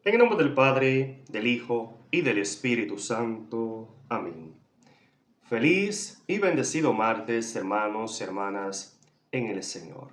En el nombre del Padre, del Hijo y del Espíritu Santo. Amén. Feliz y bendecido martes, hermanos y hermanas en el Señor.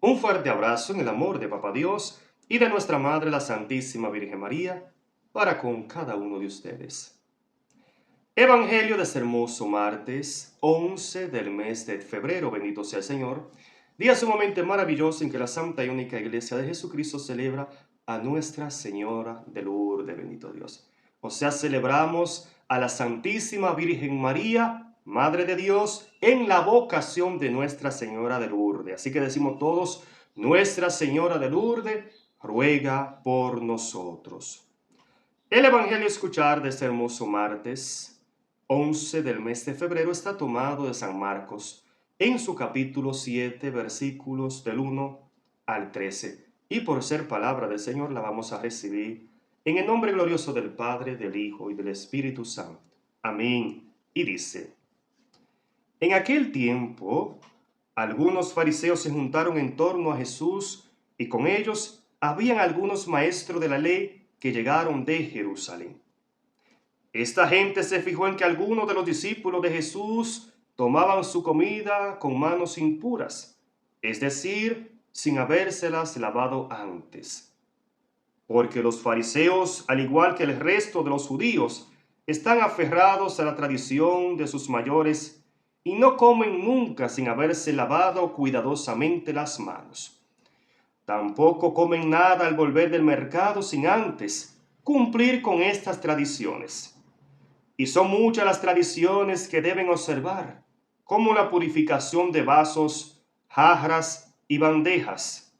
Un fuerte abrazo en el amor de Papá Dios y de nuestra Madre, la Santísima Virgen María, para con cada uno de ustedes. Evangelio de este hermoso martes, 11 del mes de febrero, bendito sea el Señor. Día sumamente maravilloso en que la Santa y Única Iglesia de Jesucristo celebra a Nuestra Señora de Lourdes, bendito Dios. O sea, celebramos a la Santísima Virgen María, Madre de Dios, en la vocación de Nuestra Señora de Lourdes. Así que decimos todos, Nuestra Señora de Lourdes, ruega por nosotros. El Evangelio a escuchar de este hermoso martes, 11 del mes de febrero, está tomado de San Marcos, en su capítulo 7, versículos del 1 al 13. Y por ser palabra del Señor la vamos a recibir en el nombre glorioso del Padre, del Hijo y del Espíritu Santo. Amén. Y dice, en aquel tiempo, algunos fariseos se juntaron en torno a Jesús y con ellos habían algunos maestros de la ley que llegaron de Jerusalén. Esta gente se fijó en que algunos de los discípulos de Jesús tomaban su comida con manos impuras, es decir, sin habérselas lavado antes. Porque los fariseos, al igual que el resto de los judíos, están aferrados a la tradición de sus mayores y no comen nunca sin haberse lavado cuidadosamente las manos. Tampoco comen nada al volver del mercado sin antes cumplir con estas tradiciones. Y son muchas las tradiciones que deben observar, como la purificación de vasos, jarras y bandejas.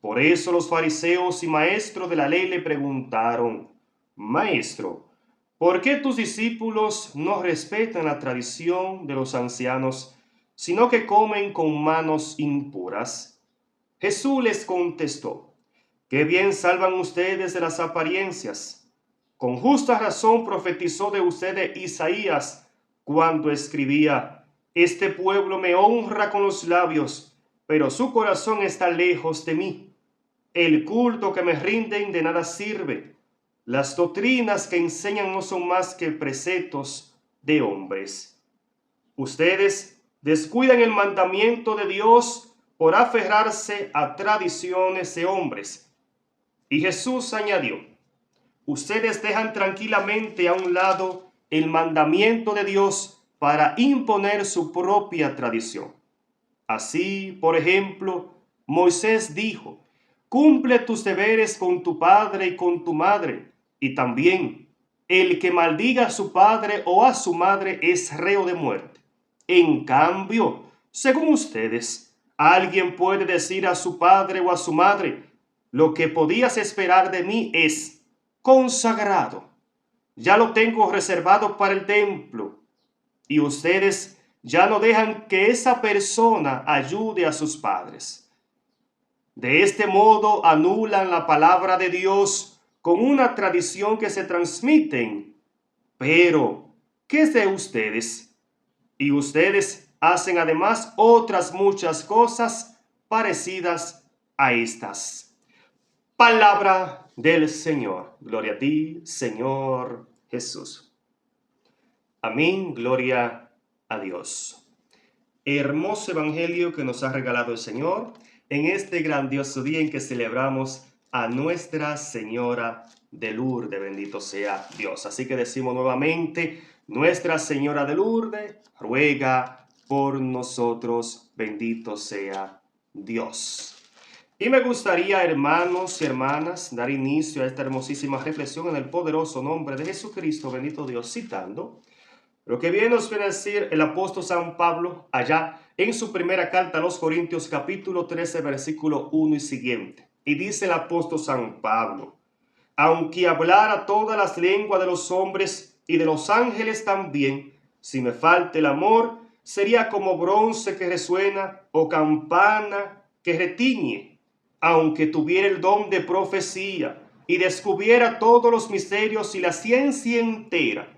Por eso los fariseos y maestros de la ley le preguntaron, Maestro, ¿por qué tus discípulos no respetan la tradición de los ancianos, sino que comen con manos impuras? Jesús les contestó, qué bien salvan ustedes de las apariencias. Con justa razón profetizó de ustedes Isaías cuando escribía, este pueblo me honra con los labios, pero su corazón está lejos de mí. El culto que me rinden de nada sirve. Las doctrinas que enseñan no son más que preceptos de hombres. Ustedes descuidan el mandamiento de Dios por aferrarse a tradiciones de hombres. Y Jesús añadió, ustedes dejan tranquilamente a un lado el mandamiento de Dios para imponer su propia tradición. Así, por ejemplo, Moisés dijo, cumple tus deberes con tu padre y con tu madre, y también el que maldiga a su padre o a su madre es reo de muerte. En cambio, según ustedes, alguien puede decir a su padre o a su madre, lo que podías esperar de mí es consagrado. Ya lo tengo reservado para el templo. Y ustedes ya no dejan que esa persona ayude a sus padres. De este modo anulan la palabra de Dios con una tradición que se transmiten. Pero, ¿qué es de ustedes? Y ustedes hacen además otras muchas cosas parecidas a estas. Palabra del Señor. Gloria a ti, Señor Jesús. Amén, gloria a Dios. Hermoso evangelio que nos ha regalado el Señor en este grandioso día en que celebramos a Nuestra Señora de Lourdes, bendito sea Dios. Así que decimos nuevamente, Nuestra Señora de Lourdes, ruega por nosotros, bendito sea Dios. Y me gustaría, hermanos y hermanas, dar inicio a esta hermosísima reflexión en el poderoso nombre de Jesucristo, bendito Dios, citando lo que bien nos viene a decir el apóstol San Pablo allá en su primera carta a los Corintios capítulo 13 versículo 1 y siguiente. Y dice el apóstol San Pablo, aunque hablara todas las lenguas de los hombres y de los ángeles también, si me falta el amor, sería como bronce que resuena o campana que retiñe. Aunque tuviera el don de profecía y descubriera todos los misterios y la ciencia entera,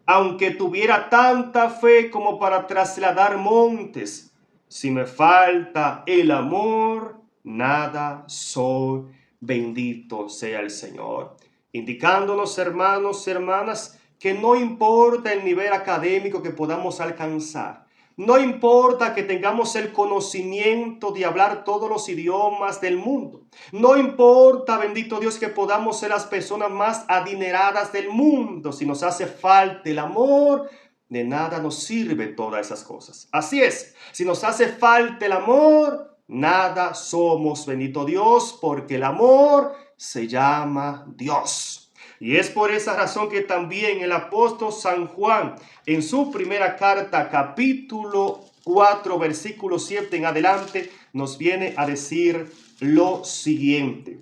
aunque tuviera tanta fe como para trasladar montes, si me falta el amor, nada soy. Bendito sea el Señor. Indicándonos, hermanos y hermanas, que no importa el nivel académico que podamos alcanzar, no importa que tengamos el conocimiento de hablar todos los idiomas del mundo, no importa, bendito Dios, que podamos ser las personas más adineradas del mundo, si nos hace falta el amor, de nada nos sirve todas esas cosas. Así es, si nos hace falta el amor, nada somos, bendito Dios, porque el amor se llama Dios. Y es por esa razón que también el apóstol San Juan, en su primera carta, capítulo 4, versículo 7 en adelante, nos viene a decir lo siguiente.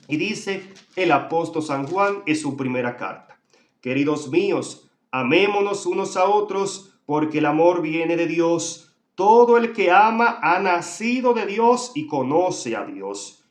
Y dice el apóstol San Juan en su primera carta: queridos míos, amémonos unos a otros, porque el amor viene de Dios. Todo el que ama ha nacido de Dios y conoce a Dios.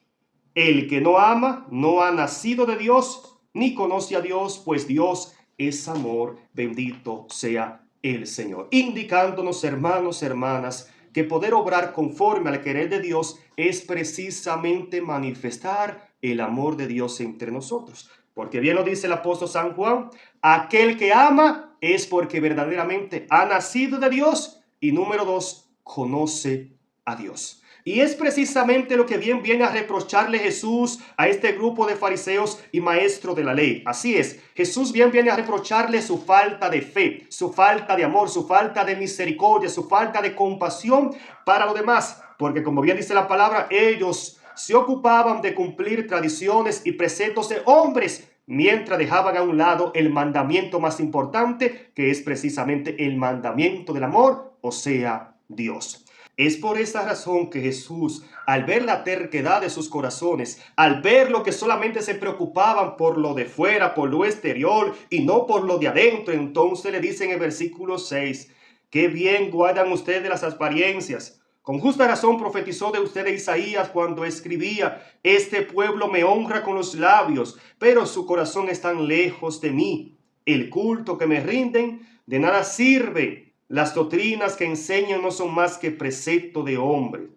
El que no ama no ha nacido de Dios ni conoce a Dios, pues Dios es amor. Bendito sea el Señor. Indicándonos, hermanos, hermanas, que poder obrar conforme al querer de Dios es precisamente manifestar el amor de Dios entre nosotros. Porque bien lo dice el apóstol San Juan: aquel que ama es porque verdaderamente ha nacido de Dios, y número 2, conoce a Dios. Y es precisamente lo que bien viene a reprocharle Jesús a este grupo de fariseos y maestros de la ley. Así es, Jesús bien viene a reprocharle su falta de fe, su falta de amor, su falta de misericordia, su falta de compasión para los demás. Porque como bien dice la palabra, ellos se ocupaban de cumplir tradiciones y preceptos de hombres, mientras dejaban a un lado el mandamiento más importante, que es precisamente el mandamiento del amor, o sea, Dios. Es por esta razón que Jesús, al ver la terquedad de sus corazones, al ver lo que solamente se preocupaban por lo de fuera, por lo exterior y no por lo de adentro, entonces le dice en el versículo 6, qué bien guardan ustedes las apariencias. Con justa razón profetizó de ustedes Isaías cuando escribía: este pueblo me honra con los labios, pero su corazón está lejos de mí. El culto que me rinden de nada sirve. Las doctrinas que enseñan no son más que precepto de hombre.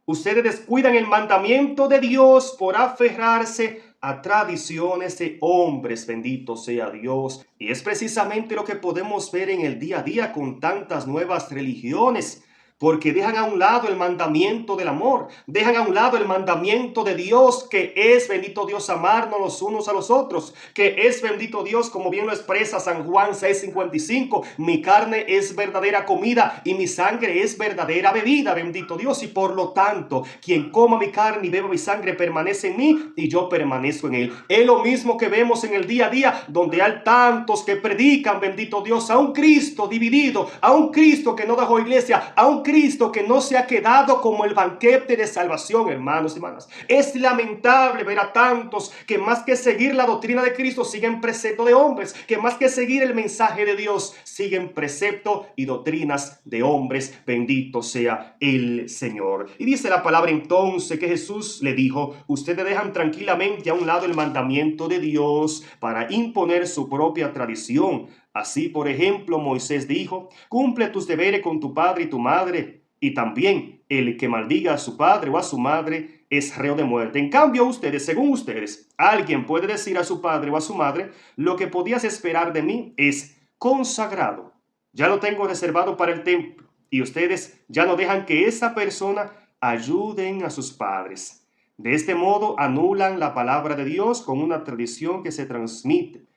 Ustedes descuidan el mandamiento de Dios por aferrarse a tradiciones de hombres. Bendito sea Dios. Y es precisamente lo que podemos ver en el día a día con tantas nuevas religiones, porque dejan a un lado el mandamiento del amor, dejan a un lado el mandamiento de Dios, que es, bendito Dios, amarnos los unos a los otros, que es, bendito Dios, como bien lo expresa San Juan 6:55, mi carne es verdadera comida y mi sangre es verdadera bebida, bendito Dios, y por lo tanto, quien coma mi carne y beba mi sangre permanece en mí y yo permanezco en él. Es lo mismo que vemos en el día a día, donde hay tantos que predican, bendito Dios, a un Cristo dividido, a un Cristo que no dejó iglesia, a un Cristo que no se ha quedado como el banquete de salvación, hermanos y hermanas. Es lamentable ver a tantos que más que seguir la doctrina de Cristo siguen precepto de hombres, que más que seguir el mensaje de Dios siguen precepto y doctrinas de hombres. Bendito sea el Señor. Y dice la palabra entonces que Jesús le dijo: ustedes dejan tranquilamente a un lado el mandamiento de Dios para imponer su propia tradición. Así, por ejemplo, Moisés dijo: cumple tus deberes con tu padre y tu madre, y también el que maldiga a su padre o a su madre es reo de muerte. En cambio, ustedes, según ustedes, alguien puede decir a su padre o a su madre: lo que podías esperar de mí es consagrado, ya lo tengo reservado para el templo, y ustedes ya no dejan que esa persona ayuden a sus padres. De este modo anulan la palabra de Dios con una tradición que se transmite,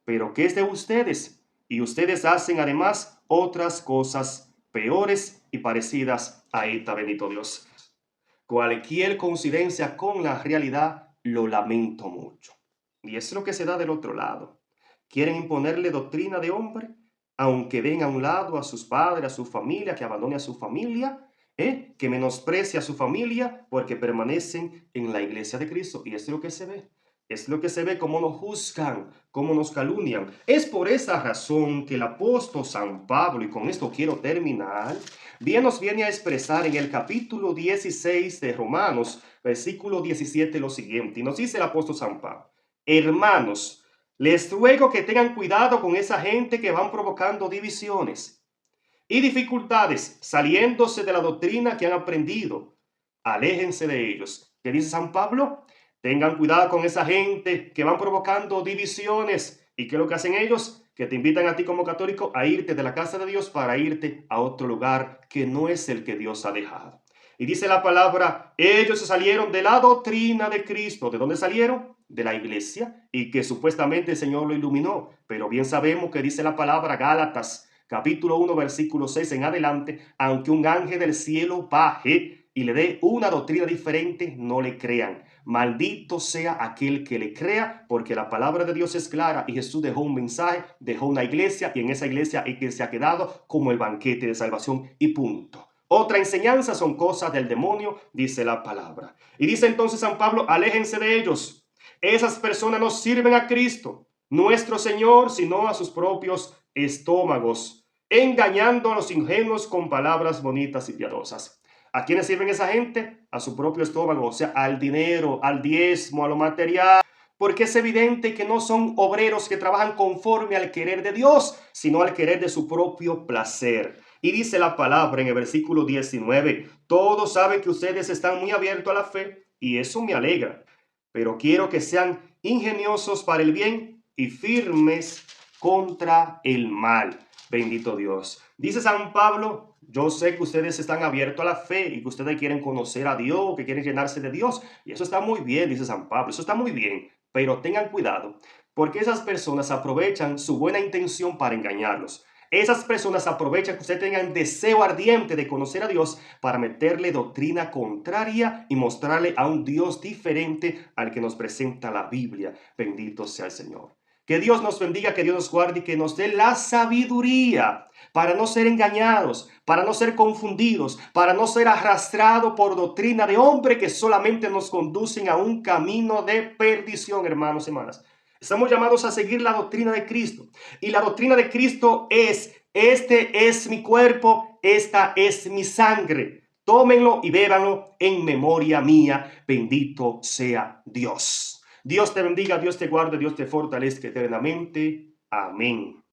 pero que es de ustedes. Y ustedes hacen además otras cosas peores y parecidas a esta, bendito Dios. Cualquier coincidencia con la realidad lo lamento mucho. Y es lo que se da del otro lado. Quieren imponerle doctrina de hombre, aunque den a un lado a sus padres, a su familia, que abandone a su familia, que menosprecie a su familia porque permanecen en la iglesia de Cristo. Y es lo que se ve. Es lo que se ve, cómo nos juzgan, cómo nos calumnian. Es por esa razón que el apóstol San Pablo, y con esto quiero terminar, bien nos viene a expresar en el capítulo 16 de Romanos, versículo 17, lo siguiente. Y nos dice el apóstol San Pablo: hermanos, les ruego que tengan cuidado con esa gente que van provocando divisiones y dificultades, saliéndose de la doctrina que han aprendido. Aléjense de ellos. ¿Qué dice San Pablo? Tengan cuidado con esa gente que van provocando divisiones. ¿Y qué es lo que hacen ellos? Que te invitan a ti como católico a irte de la casa de Dios para irte a otro lugar que no es el que Dios ha dejado. Y dice la palabra, ellos se salieron de la doctrina de Cristo. ¿De dónde salieron? De la iglesia, y que supuestamente el Señor lo iluminó. Pero bien sabemos que dice la palabra Gálatas, capítulo 1, versículo 6 en adelante, aunque un ángel del cielo baje y le dé una doctrina diferente, no le crean. Maldito sea aquel que le crea, porque la palabra de Dios es clara y Jesús dejó un mensaje, dejó una iglesia, y en esa iglesia es que se ha quedado como el banquete de salvación y punto. Otra enseñanza son cosas del demonio, dice la palabra. Y dice entonces San Pablo, aléjense de ellos. Esas personas no sirven a Cristo, nuestro Señor, sino a sus propios estómagos, engañando a los ingenuos con palabras bonitas y piadosas. ¿A quiénes sirven esa gente? A su propio estómago, o sea, al dinero, al diezmo, a lo material. Porque es evidente que no son obreros que trabajan conforme al querer de Dios, sino al querer de su propio placer. Y dice la palabra en el versículo 19, todos saben que ustedes están muy abiertos a la fe y eso me alegra, pero quiero que sean ingeniosos para el bien y firmes contra el mal. Bendito Dios. Dice San Pablo, yo sé que ustedes están abiertos a la fe y que ustedes quieren conocer a Dios, que quieren llenarse de Dios. Y eso está muy bien, dice San Pablo, eso está muy bien. Pero tengan cuidado, porque esas personas aprovechan su buena intención para engañarlos. Esas personas aprovechan que usted tenga un deseo ardiente de conocer a Dios para meterle doctrina contraria y mostrarle a un Dios diferente al que nos presenta la Biblia. Bendito sea el Señor. Que Dios nos bendiga, que Dios nos guarde y que nos dé la sabiduría para no ser engañados, para no ser confundidos, para no ser arrastrados por doctrina de hombre que solamente nos conducen a un camino de perdición, hermanos y hermanas. Estamos llamados a seguir la doctrina de Cristo. Y la doctrina de Cristo es, este es mi cuerpo, esta es mi sangre. Tómenlo y bébanlo en memoria mía. Bendito sea Dios. Dios te bendiga, Dios te guarde, Dios te fortalezca eternamente. Amén.